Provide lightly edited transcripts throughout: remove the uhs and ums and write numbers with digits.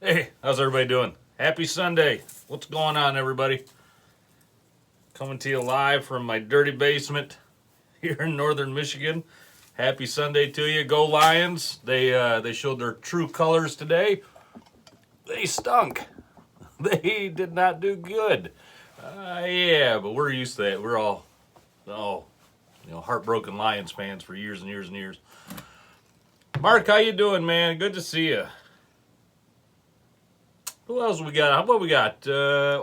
Hey, how's everybody doing? Happy Sunday. What's going on, everybody? Coming to you live from my dirty basement here in northern Michigan. Happy Sunday to you. Go Lions. They showed their true colors today. They stunk. They did not do good. Yeah, but we're used to that. We're all, heartbroken Lions fans for years and years and years. Mark, how you doing, man? Good to see you. Who else we got? What we got? Hey,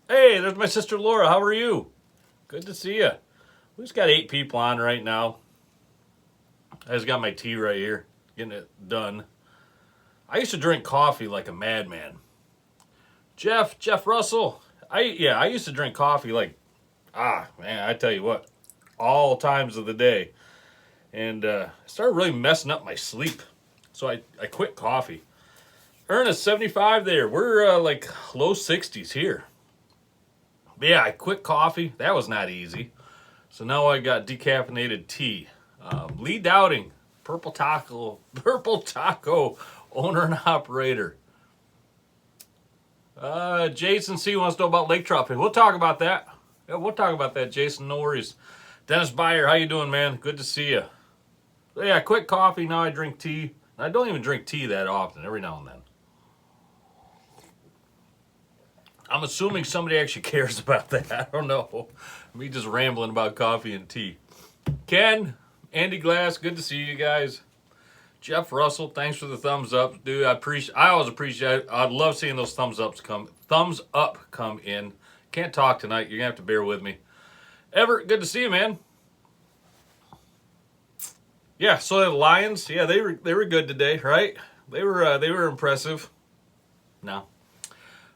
there's my sister Laura. How are you? Good to see you. We just got 8 people on right now. I just got my tea right here, getting it done. I used to drink coffee like a madman. Jeff Russell. I used to drink coffee like, man, I tell you what, all times of the day. And I started really messing up my sleep. So I quit coffee. Ernest, 75 there. We're like low 60s here. But yeah, I quit coffee. That was not easy. So now I got decaffeinated tea. Lee Dowding, Purple Taco owner and operator. Jason C wants to know about lake trout fishing. We'll talk about that. Yeah, we'll talk about that, Jason. No worries. Dennis Byer, how you doing, man? Good to see you. So yeah, I quit coffee. Now I drink tea. I don't even drink tea that often. Every now and then. I'm assuming somebody actually cares about that. I don't know. Me just rambling about coffee and tea. Ken, Andy Glass, good to see you guys. Jeff Russell, thanks for the thumbs up, dude. I always appreciate it. I'd love seeing those thumbs up come in. Can't talk tonight. You're gonna have to bear with me. Everett, good to see you, man. Yeah, so the Lions, yeah, they were good today, right? They were impressive. No.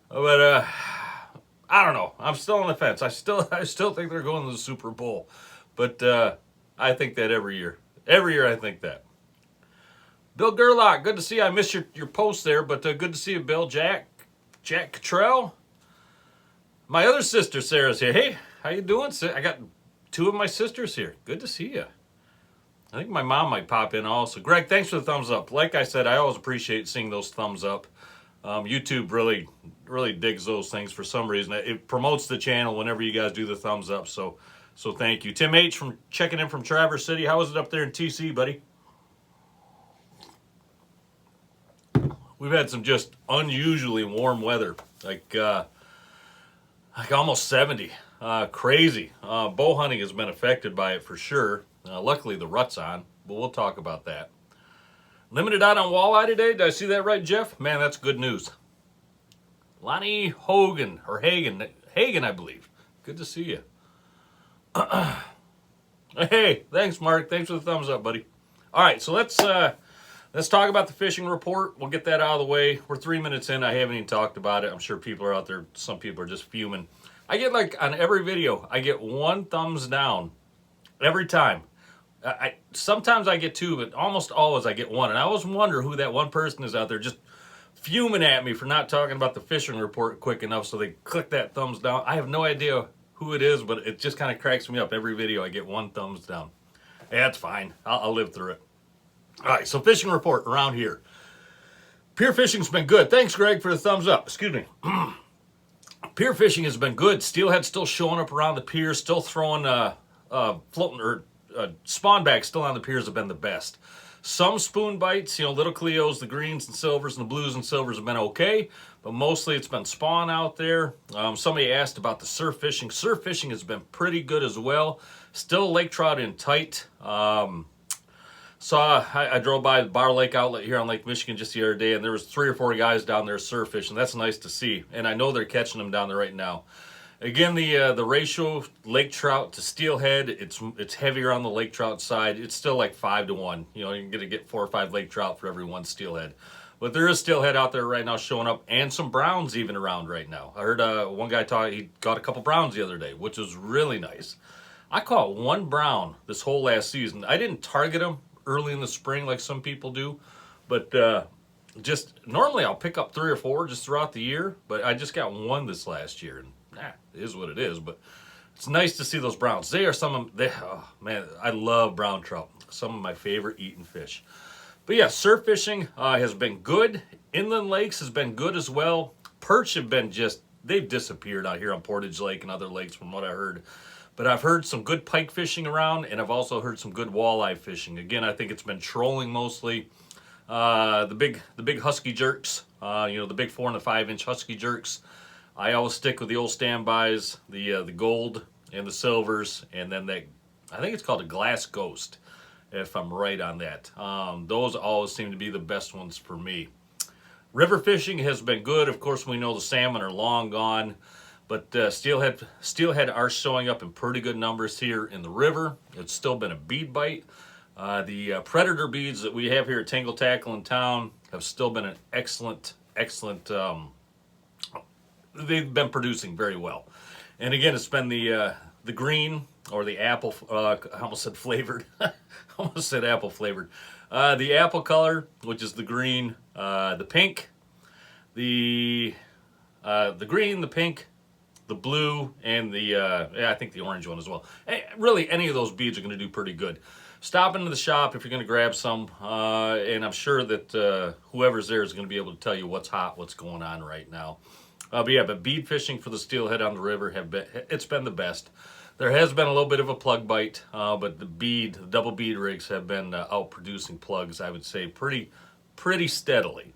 But I don't know. I'm still on the fence. I still think they're going to the Super Bowl. But I think that every year. Every year I think that. Bill Gerlach, good to see you. I missed your post there, but good to see you, Bill. Jack Cottrell. My other sister Sarah's here. Hey, how you doing? I got 2 of my sisters here. Good to see you. I think my mom might pop in also. Greg, thanks for the thumbs up. Like I said, I always appreciate seeing those thumbs up. YouTube really digs those things for some reason. It promotes the channel whenever you guys do the thumbs up. So thank you. Tim H from checking in from Traverse City. How is it up there in TC, buddy? We've had some just unusually warm weather, like almost 70. Crazy. Bow hunting has been affected by it for sure. Luckily the rut's on, but we'll talk about that. Limited out on walleye today. Did I see that right, Jeff? Man, that's good news. Lonnie Hagen, I believe. Good to see you. Hey, thanks, Mark. Thanks for the thumbs up, buddy. All right, so let's talk about the fishing report. We'll get that out of the way. We're 3 minutes in. I haven't even talked about it. I'm sure people are out there. Some people are just fuming. I get like on every video, I get 1 thumbs down every time. Sometimes I get 2, but almost always I get 1. And I always wonder who that one person is out there just fuming at me for not talking about the fishing report quick enough so they click that thumbs down. I have no idea who it is, but it just kind of cracks me up. Every video I get 1 thumbs down. Hey, that's fine. I'll live through it. All right, so fishing report around here. Pier fishing's been good. Thanks, Greg, for the thumbs up. Excuse me. Pier fishing has been good. Steelhead still showing up around the pier, still throwing floating or spawn bags still on the piers have been the best. Some spoon bites, little Cleos, the greens and silvers and the blues and silvers have been okay, but mostly it's been spawn out there. Somebody asked about the surf fishing. Surf fishing has been pretty good as well. Still lake trout in tight. I drove by the Bar Lake outlet here on Lake Michigan just the other day, and there was 3 or 4 guys down there surf fishing. That's nice to see, and I know they're catching them down there right now. Again, the ratio lake trout to steelhead, it's heavier on the lake trout side. It's still like 5 to 1. You're going to get 4 or 5 lake trout for every 1 steelhead. But there is steelhead out there right now showing up, and some browns even around right now. I heard one guy talk, he got a couple browns the other day, which was really nice. I caught 1 brown this whole last season. I didn't target them early in the spring like some people do, but just normally I'll pick up 3 or 4 just throughout the year, but I just got 1 this last year, and it is what it is. But it's nice to see those browns. They are oh man, I love brown trout. Some of my favorite eating fish. But yeah, surf fishing has been good. Inland lakes has been good as well. Perch have been they've disappeared out here on Portage Lake and other lakes from what I heard. But I've heard some good pike fishing around, and I've also heard some good walleye fishing. Again, I think it's been trolling mostly. The big husky jerks, the big 4 and the 5 inch husky jerks. I always stick with the old standbys, the gold and the silvers, and then I think it's called a glass ghost, if I'm right on that. Those always seem to be the best ones for me. River fishing has been good. Of course, we know the salmon are long gone. But steelhead are showing up in pretty good numbers here in the river. It's still been a bead bite. The predator beads that we have here at Tangle Tackle in town have still been an excellent. They've been producing very well. And again, it's been the green or the apple. I almost said flavored. Almost said apple flavored. The apple color, which is the green, the pink, the green, the pink, the blue, and I think the orange one as well. Really, any of those beads are going to do pretty good. Stop into the shop if you're going to grab some, and I'm sure that whoever's there is going to be able to tell you what's hot, what's going on right now. But bead fishing for the steelhead on the river it's been the best. There has been a little bit of a plug bite, but the double bead rigs have been out producing plugs, I would say, pretty steadily.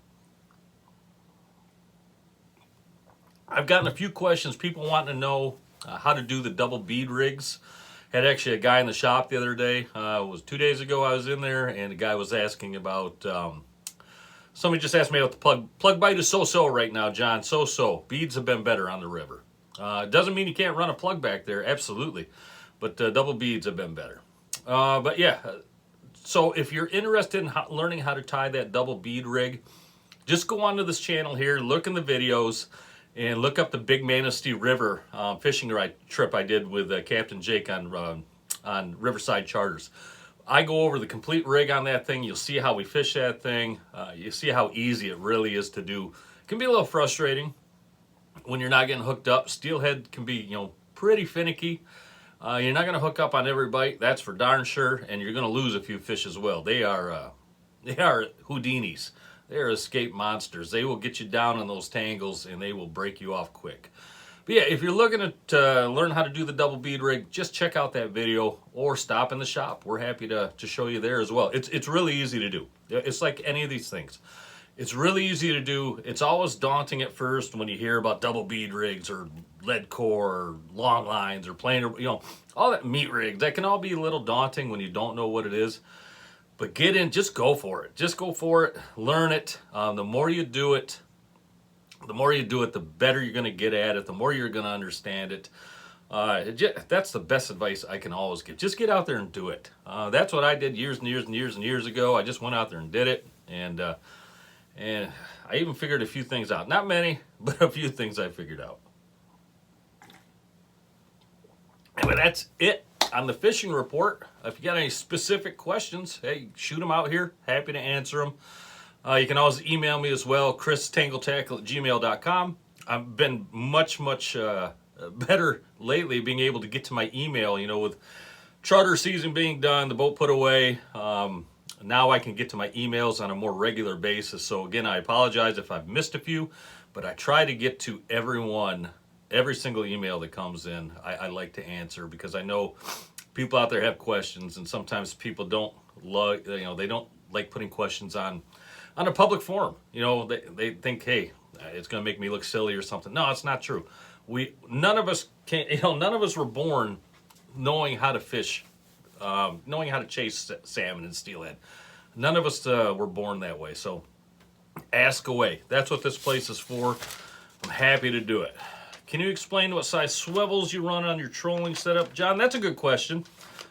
I've gotten a few questions, people wanting to know how to do the double bead rigs. Had actually a guy in the shop the other day. It was 2 days ago I was in there, and the guy was asking about, somebody just asked me about the plug bite is so-so right now, John, so-so. Beads have been better on the river. Doesn't mean you can't run a plug back there, absolutely. But double beads have been better. But yeah, so if you're interested in learning how to tie that double bead rig, just go onto this channel here, look in the videos, and look up the Big Manistee River fishing trip I did with Captain Jake on Riverside Charters. I go over the complete rig on that thing. You'll see how we fish that thing. You see how easy it really is to do. It can be a little frustrating when you're not getting hooked up. Steelhead can be, pretty finicky. You're not going to hook up on every bite, that's for darn sure, and you're going to lose a few fish as well. They are Houdinis. They're escape monsters. They will get you down in those tangles, and they will break you off quick. But yeah, if you're looking to learn how to do the double bead rig, just check out that video or stop in the shop. We're happy to show you there as well. It's really easy to do. It's like any of these things. It's really easy to do. It's always daunting at first when you hear about double bead rigs or lead core or long lines or planer, all that meat rigs. That can all be a little daunting when you don't know what it is. But get in, just go for it. Just go for it, learn it. The more you do it, the better you're going to get at it, the more you're going to understand it. That's the best advice I can always give. Just get out there and do it. That's what I did years and years and years and years ago. I just went out there and did it. And I even figured a few things out. Not many, but a few things I figured out. Anyway, that's it on the fishing report. If you got any specific questions, hey, shoot them out here. Happy to answer them. You can always email me as well, christangletackel@gmail.com. I've been much better lately being able to get to my email, with charter season being done, the boat put away. Now I can get to my emails on a more regular basis. So again, I apologize if I've missed a few, but I try to get to every single email that comes in. I like to answer because I know people out there have questions, and sometimes people don't they don't like putting questions on a public forum. They think, hey, it's going to make me look silly or something. No, it's not true. None of us were born knowing how to fish, knowing how to chase salmon and steelhead. None of us were born that way. So ask away. That's what this place is for. I'm happy to do it. Can you explain what size swivels you run on your trolling setup? John, that's a good question.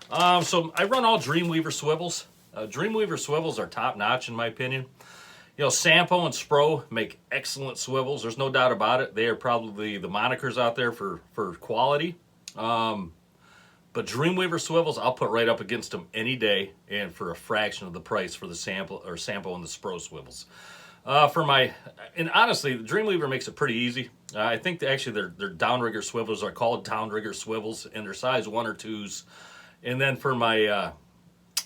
So I run all Dreamweaver swivels. Dreamweaver swivels are top notch in my opinion. Sampo and Spro make excellent swivels. There's no doubt about it. They are probably the monikers out there for quality. But Dreamweaver swivels, I'll put right up against them any day, and for a fraction of the price for the Sampo and the Spro swivels. And honestly, the Dreamweaver makes it pretty easy. I think actually their downrigger swivels are called downrigger swivels, and they're size 1 or 2s. And then for my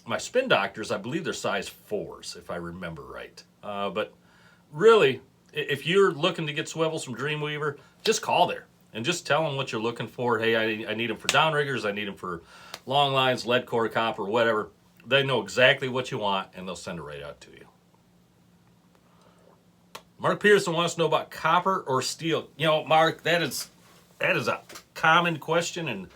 my spin doctors, I believe they're size 4s, if I remember right. But really, if you're looking to get Swivels from Dreamweaver, just call there and just tell them what you're looking for. Hey, I need them for downriggers. I need them for long lines, lead core, copper, whatever. They know exactly what you want, and they'll send it right out to you. Mark Pearson wants to know about copper or steel. You know, Mark, that is a common question,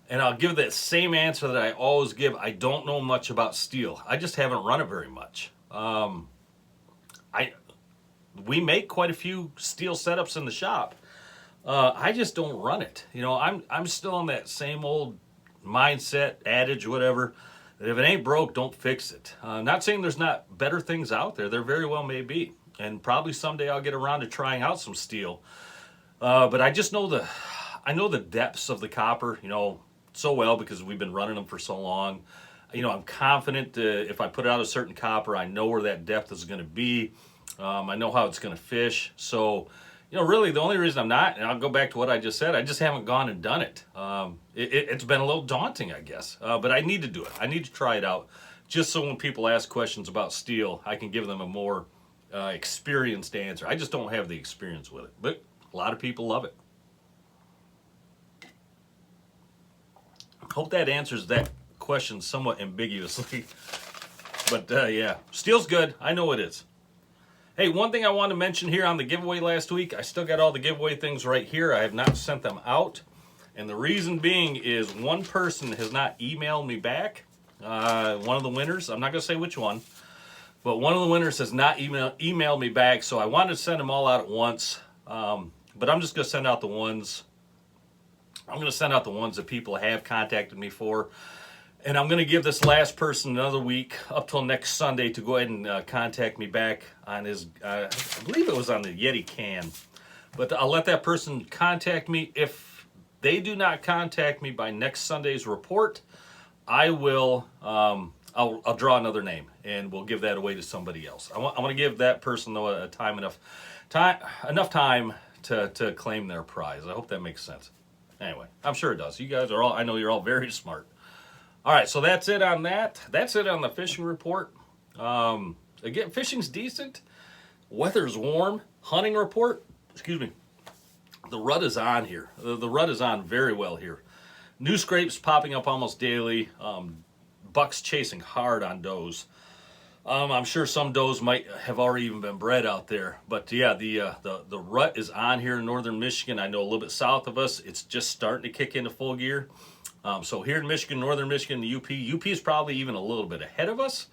and I'll give that same answer that I always give. I don't know much about steel. I just haven't run it very much. We make quite a few steel setups in the shop. I just don't run it. You know, I'm still on that same old mindset, adage, whatever. That if it ain't broke, don't fix it. Not saying there's not better things out there. There very well may be, and probably someday I'll get around to trying out some steel. But I just know the depths of the copper, you know, so well because we've been running them for so long. You know, I'm confident if I put out a certain copper, I know where that depth is going to be. I know how it's going to fish. So, you know, really the only reason I'm not, and I'll go back to what I just said, I just haven't gone and done it. It's been a little daunting, I guess. But I need to do it. I need to try it out just so when people ask questions about steel, I can give them a more experienced answer. I just don't have the experience with it. But a lot of people love it. Hope that answers that question somewhat ambiguously. But yeah, steel's good. I know it is. Hey, one thing I want to mention here on the giveaway last week, I still got all the giveaway things right here. I have not sent them out. And the reason being is one person has not emailed me back. One of the winners, I'm not going to say which one, but one of the winners has not emailed me back. So I wanted to send them all out at once. But I'm just going to send out the ones. I'm going to send out the ones that people have contacted me for. And I'm going to give this last person another week up till next Sunday to go ahead and contact me back on his, I believe it was on the Yeti can. But I'll let that person contact me. If they do not contact me by next Sunday's report, I will, I'll draw another name and we'll give that away to somebody else. I want to give that person, though, enough time to claim their prize. I hope that makes sense. Anyway, I'm sure it does. You guys are all, I know you're all very smart. All right, so that's it on that. That's it on the fishing report. Again, fishing's decent. Weather's warm. Hunting report, excuse me. The rut is on here. The rut is on very well here. New scrapes popping up almost daily. Bucks chasing hard on does. I'm sure some does might have already even been bred out there. But yeah, the rut is on here in northern Michigan. I know a little bit south of us, it's just starting to kick into full gear. So here in Michigan, northern Michigan, the UP is probably even a little bit ahead of us.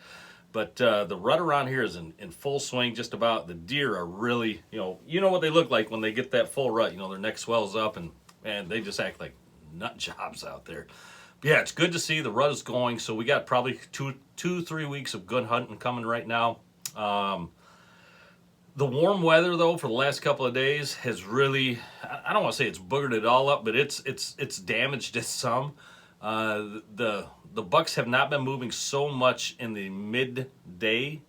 But the rut around here is in full swing just about. The deer are really, you know what they look like when they get that full rut. You know, their neck swells up and they just act like nut jobs out there. But yeah, it's good to see the rut is going. So we got probably 3 weeks of good hunting coming right now. The warm weather, though, for the last couple of days has really, I don't want to say it's boogered it all up, but it's damaged it some. The bucks have not been moving so much in the midday,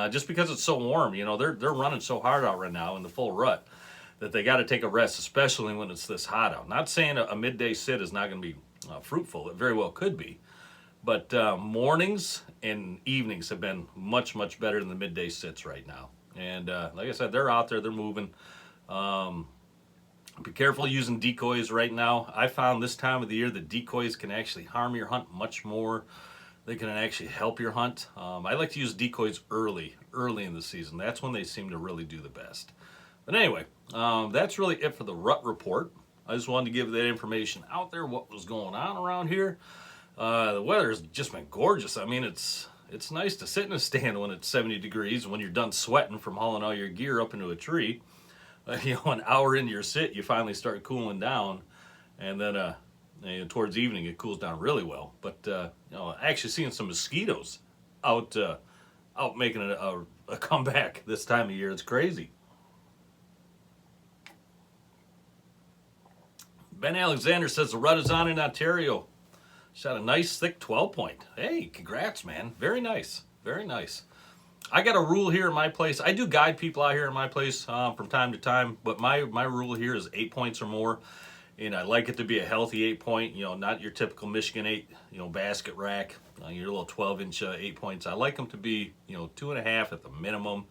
just because it's so warm. You know, they're running so hard out right now in the full rut that they got to take a rest, especially when it's this hot out. Not saying a midday sit is not going to be fruitful. It very well could be. But mornings and evenings have been much, much better than the midday sits right now. And like I said, they're out there, they're moving. Be careful using decoys right now. I found this time of the year that decoys can actually harm your hunt much more. They can actually help your hunt. I like to use decoys early in the season. That's when they seem to really do the best. But anyway, that's really it for the rut report. I just wanted to give that information out there, what was going on around here. The weather has just been gorgeous. I mean, it's nice to sit in a stand when it's 70 degrees. When you're done sweating from hauling all your gear up into a tree, an hour into your sit, you finally start cooling down, and then towards evening it cools down really well. But actually seeing some mosquitoes out making a comeback this time of year, it's crazy. Ben Alexander says the rut is on in Ontario. Shot a nice thick 12-point. Hey, congrats, man. Very nice. Very nice. I got a rule here in my place. I do guide people out here in my place from time to time, but my rule here is 8 points or more. And I like it to be a healthy 8-point, not your typical Michigan 8, basket rack. your little 12-inch 8 points. I like them to be, 2.5 at the minimum.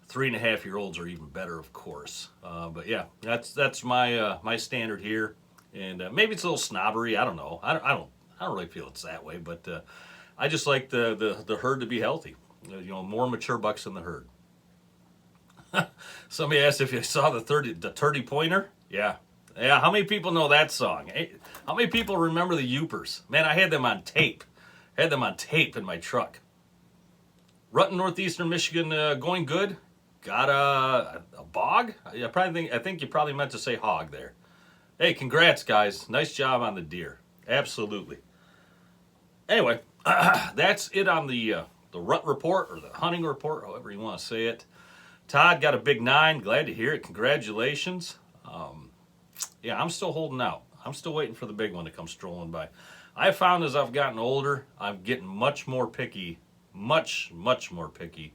3.5-year-olds are even better, of course. But yeah, that's my my standard here. And maybe it's a little snobbery. I don't know. I don't really feel it's that way. But I just like the herd to be healthy. More mature bucks in the herd. Somebody asked if you saw the 30 pointer. Yeah. How many people know that song? Hey, how many people remember the Yoopers? Man, I had them on tape. Had them on tape in my truck. Rutland, northeastern Michigan, going good. Got a bog. I think you probably meant to say hog there. Hey, congrats, guys. Nice job on the deer. Absolutely. Anyway, that's it on the rut report or the hunting report, however you want to say it. Todd got a big 9. Glad to hear it. Congratulations. Yeah, I'm still holding out. I'm still waiting for the big one to come strolling by. I found as I've gotten older, I'm getting much more picky, much more picky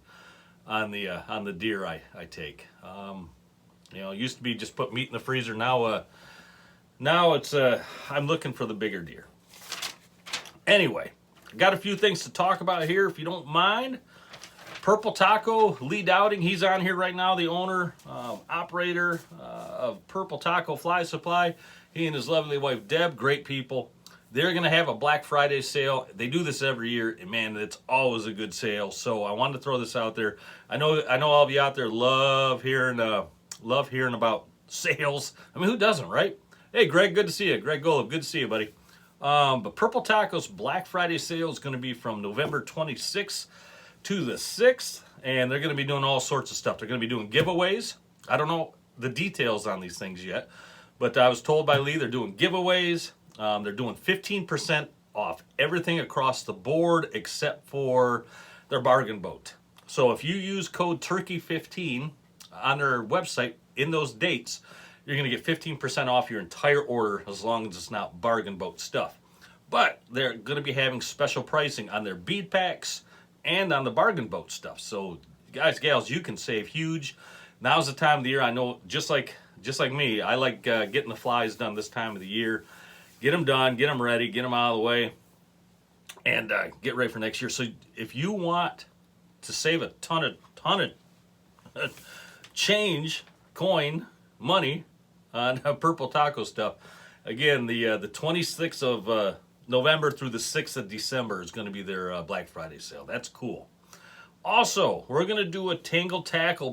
on the deer I take. It used to be just put meat in the freezer. Now it's I'm looking for the bigger deer. Anyway, got a few things to talk about here, if you don't mind. Purple Taco, Lee Dowding, he's on here right now, the owner, operator of Purple Taco Fly Supply. He and his lovely wife, Deb, great people. They're going to have a Black Friday sale. They do this every year, and man, it's always a good sale. So I wanted to throw this out there. I know all of you out there love hearing about sales. I mean, who doesn't, right? Hey, Greg, good to see you. Greg Golub, good to see you, buddy. But Purple Taco's Black Friday sale is going to be from November 26th to the 6th, and they're going to be doing all sorts of stuff. They're going to be doing giveaways. I don't know the details on these things yet, but I was told by Lee they're doing giveaways. They're doing 15% off everything across the board except for their bargain boat. So if you use code TURKEY15 on their website in those dates, you're going to get 15% off your entire order as long as it's not bargain boat stuff. But they're going to be having special pricing on their bead packs and on the bargain boat stuff. So guys, gals, you can save huge. Now's the time of the year. I know, just like me, I like getting the flies done this time of the year. Get them done, get them ready, get them out of the way, and get ready for next year. So if you want to save a ton of change, coin, money on Purple Taco stuff, again, the 26th of November through the 6th of December is going to be their Black Friday sale. That's cool. Also, we're going to do a Tangle Tackle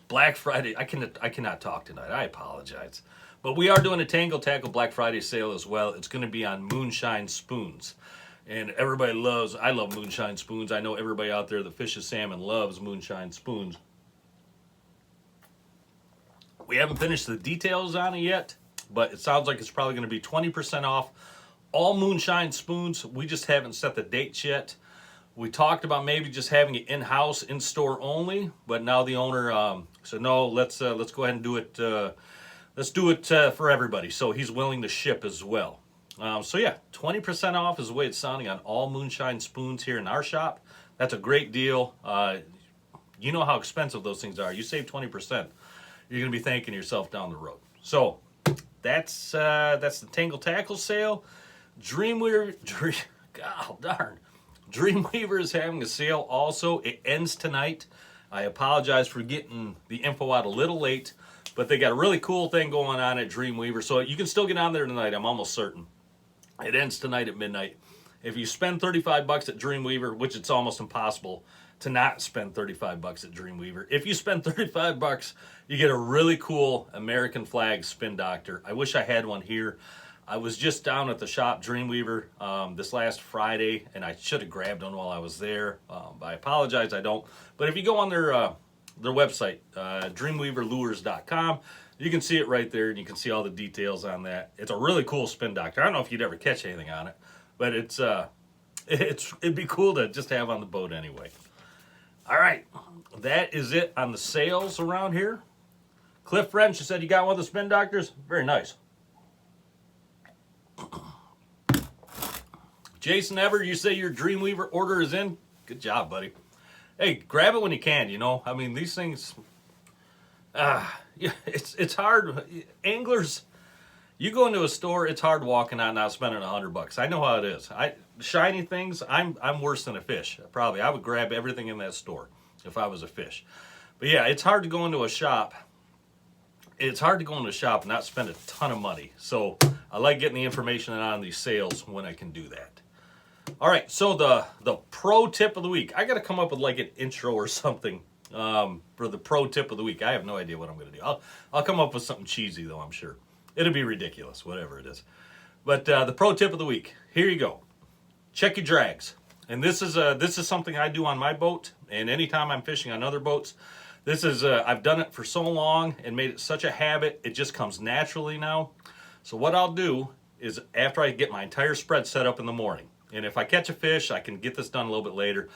Black Friday. I cannot talk tonight. I apologize. But we are doing a Tangle Tackle Black Friday sale as well. It's going to be on moonshine spoons. And I love moonshine spoons. I know everybody out there that fishes salmon loves moonshine spoons. We haven't finished the details on it yet, but it sounds like it's probably going to be 20% off all moonshine spoons. We just haven't set the dates yet. We talked about maybe just having it in-house, in-store only, but now the owner said, no, let's go ahead and do it. Let's do it for everybody. So he's willing to ship as well. So yeah, 20% off is the way it's sounding on all moonshine spoons here in our shop. That's a great deal. You know how expensive those things are. You save 20%, you're going to be thanking yourself down the road. So that's the Tangle Tackle sale. Dreamweaver is having a sale also. It ends tonight. I apologize for getting the info out a little late, but they got a really cool thing going on at Dreamweaver, so you can still get on there tonight, I'm almost certain. It ends tonight at midnight. If you spend $35 at Dreamweaver, which it's almost impossible to not spend $35 at Dreamweaver. If you spend $35, you get a really cool American flag spin doctor. I wish I had one here. I was just down at the shop, Dreamweaver, this last Friday, and I should have grabbed one while I was there. I apologize, I don't. But if you go on their website, dreamweaverlures.com, you can see it right there, and you can see all the details on that. It's a really cool spin doctor. I don't know if you'd ever catch anything on it, but it'd be cool to just have on the boat anyway. All right, that is it on the sales around here. Cliff French, you said you got one of the spin doctors? Very nice. Jason Ever, you say your Dreamweaver order is in? Good job, buddy. Hey, grab it when you can, you know. I mean, these things, yeah, it's hard. Anglers, You go into a store, it's hard walking out now spending $100. I know how it is. Shiny things, I'm worse than a fish. Probably I would grab everything in that store if I was a fish. But yeah, it's hard to go into a shop. It's hard to go into a shop and not spend a ton of money. So I like getting the information on these sales when I can do that. All right, so the pro tip of the week. I got to come up with like an intro or something for the pro tip of the week. I have no idea what I'm going to do. I'll come up with something cheesy though, I'm sure. It'll be ridiculous, whatever it is. But the pro tip of the week. Here you go. Check your drags. And this is something I do on my boat, and anytime I'm fishing on other boats. This is I've done it for so long and made it such a habit. It just comes naturally now. So what I'll do is after I get my entire spread set up in the morning, and if I catch a fish, I can get this done a little bit later.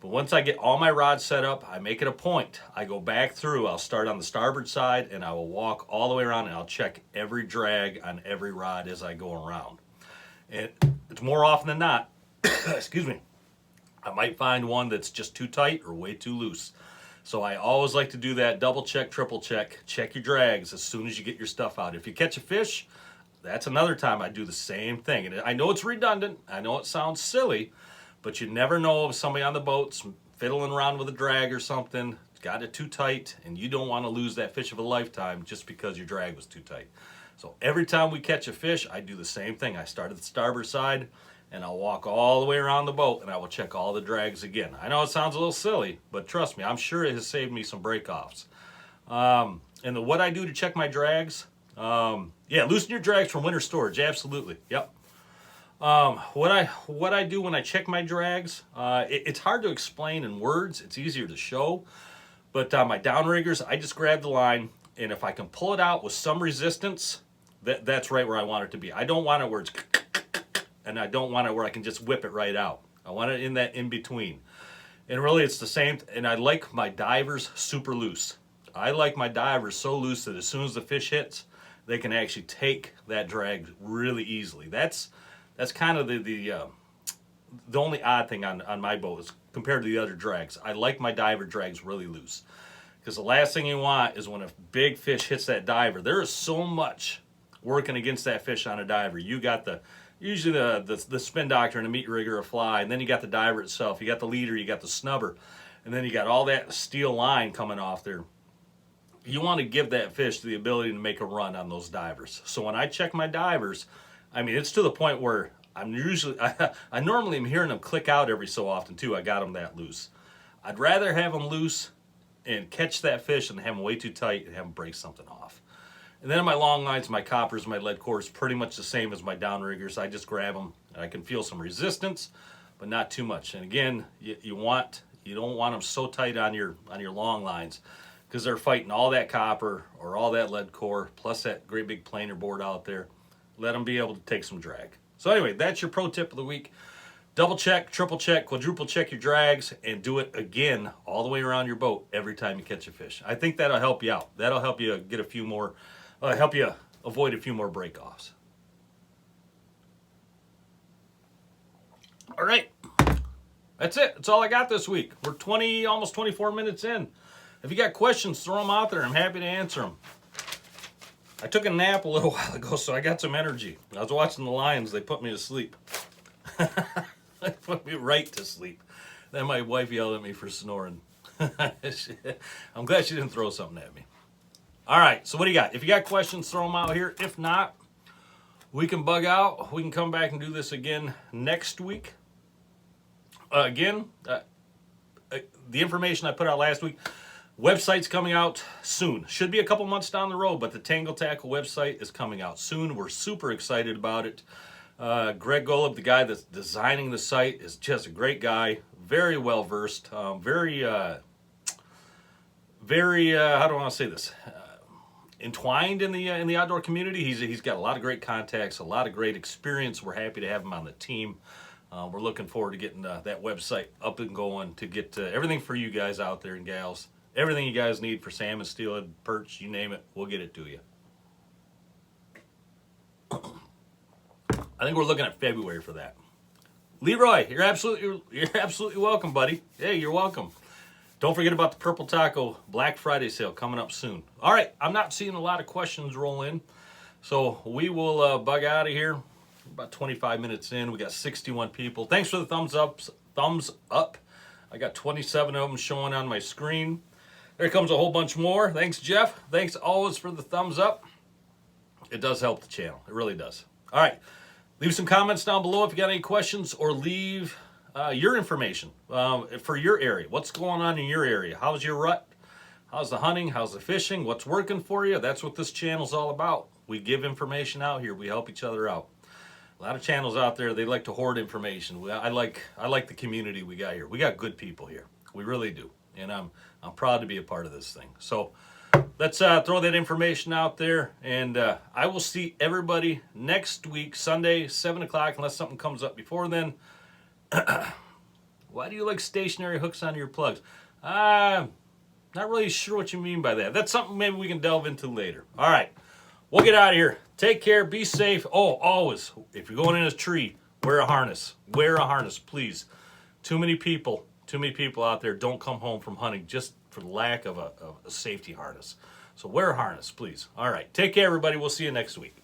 But once I get all my rods set up, I make it a point. I go back through. I'll start on the starboard side, and I will walk all the way around, and I'll check every drag on every rod as I go around. And it's more often than not, excuse me, I might find one that's just too tight or way too loose. So I always like to do that, double check, triple check, check your drags as soon as you get your stuff out. If you catch a fish, that's another time I do the same thing. And I know it's redundant, I know it sounds silly, but you never know if somebody on the boat's fiddling around with a drag or something, got it too tight, and you don't want to lose that fish of a lifetime just because your drag was too tight. So every time we catch a fish, I do the same thing. I start at the starboard side, and I'll walk all the way around the boat, and I will check all the drags again. I know it sounds a little silly, but trust me, I'm sure it has saved me some break-offs. And what I do to check my drags, yeah, loosen your drags from winter storage, absolutely, yep. What I do when I check my drags, it's hard to explain in words. It's easier to show. But my downriggers, I just grab the line, and if I can pull it out with some resistance, that's right where I want it to be. I don't want it where it's, and I don't want it where I can just whip it right out. I want it in that in between. And really, it's the same. And I like my divers super loose. I like my divers so loose that as soon as the fish hits, they can actually take that drag really easily. That's kind of the only odd thing on my boat is compared to the other drags. I like my diver drags really loose, because the last thing you want is when a big fish hits that diver. There is so much working against that fish on a diver. You got usually the spin doctor and the meat rigger, a fly, and then you got the diver itself. You got the leader, you got the snubber, and then you got all that steel line coming off there. You want to give that fish the ability to make a run on those divers. So when I check my divers, I mean, it's to the point where I normally am hearing them click out every so often too. I got them that loose. I'd rather have them loose and catch that fish than have them way too tight and have them break something off. And then my long lines, my coppers, my lead cores, pretty much the same as my downriggers. I just grab them, and I can feel some resistance, but not too much. And again, you don't want them so tight on your long lines, because they're fighting all that copper or all that lead core plus that great big planer board out there. Let them be able to take some drag. So anyway, that's your pro tip of the week. Double check, triple check, quadruple check your drags, and do it again all the way around your boat every time you catch a fish. I think that'll help you out. That'll help you get a few more, help you avoid a few more break-offs. All right, that's it. That's all I got this week. We're almost 24 minutes in. If you got questions, throw them out there. I'm happy to answer them. I took a nap a little while ago, so I got some energy. I was watching the Lions. They put me to sleep. They put me right to sleep. Then my wife yelled at me for snoring. I'm glad she didn't throw something at me. All right, so what do you got? If you got questions, throw them out here. If not, we can bug out. We can come back and do this again next week. The information I put out last week, website's coming out soon. Should be a couple months down the road, but the Tangle Tackle website is coming out soon. We're super excited about it. Greg Golub, the guy that's designing the site, is just a great guy. Very well versed. Very, how do I want to say this? Entwined in the outdoor community. He's got a lot of great contacts, a lot of great experience. We're happy to have him on the team. We're looking forward to getting that website up and going to get everything for you guys out there and gals. Everything you guys need for salmon, steelhead, perch, you name it, we'll get it to you. I think we're looking at February for that. Leroy, you're absolutely welcome, buddy. Hey, you're welcome. Don't forget about the Purple Taco Black Friday sale coming up soon. All right, I'm not seeing a lot of questions roll in, So we will bug out of here. About 25 minutes in, we got 61 people. Thanks for the thumbs up. I got 27 of them showing on my screen. There comes a whole bunch more. Thanks, Jeff. Thanks always for the thumbs up. It does help the channel. It really does. All right. Leave some comments down below if you got any questions, or leave your information for your area. What's going on in your area? How's your rut? How's the hunting? How's the fishing? What's working for you? That's what this channel's all about. We give information out here. We help each other out. A lot of channels out there, they like to hoard information. I like the community we got here. We got good people here. We really do. And I'm proud to be a part of this thing. So let's throw that information out there. And I will see everybody next week, Sunday, 7 o'clock, unless something comes up before then. Why do you like stationary hooks on your plugs? Not really sure what you mean by that. That's something maybe we can delve into later. All right. We'll get out of here. Take care. Be safe. Oh, always, if you're going in a tree, wear a harness. Wear a harness, please. Too many people out there don't come home from hunting just for the lack of a safety harness. So wear a harness, please. All right. Take care, everybody. We'll see you next week.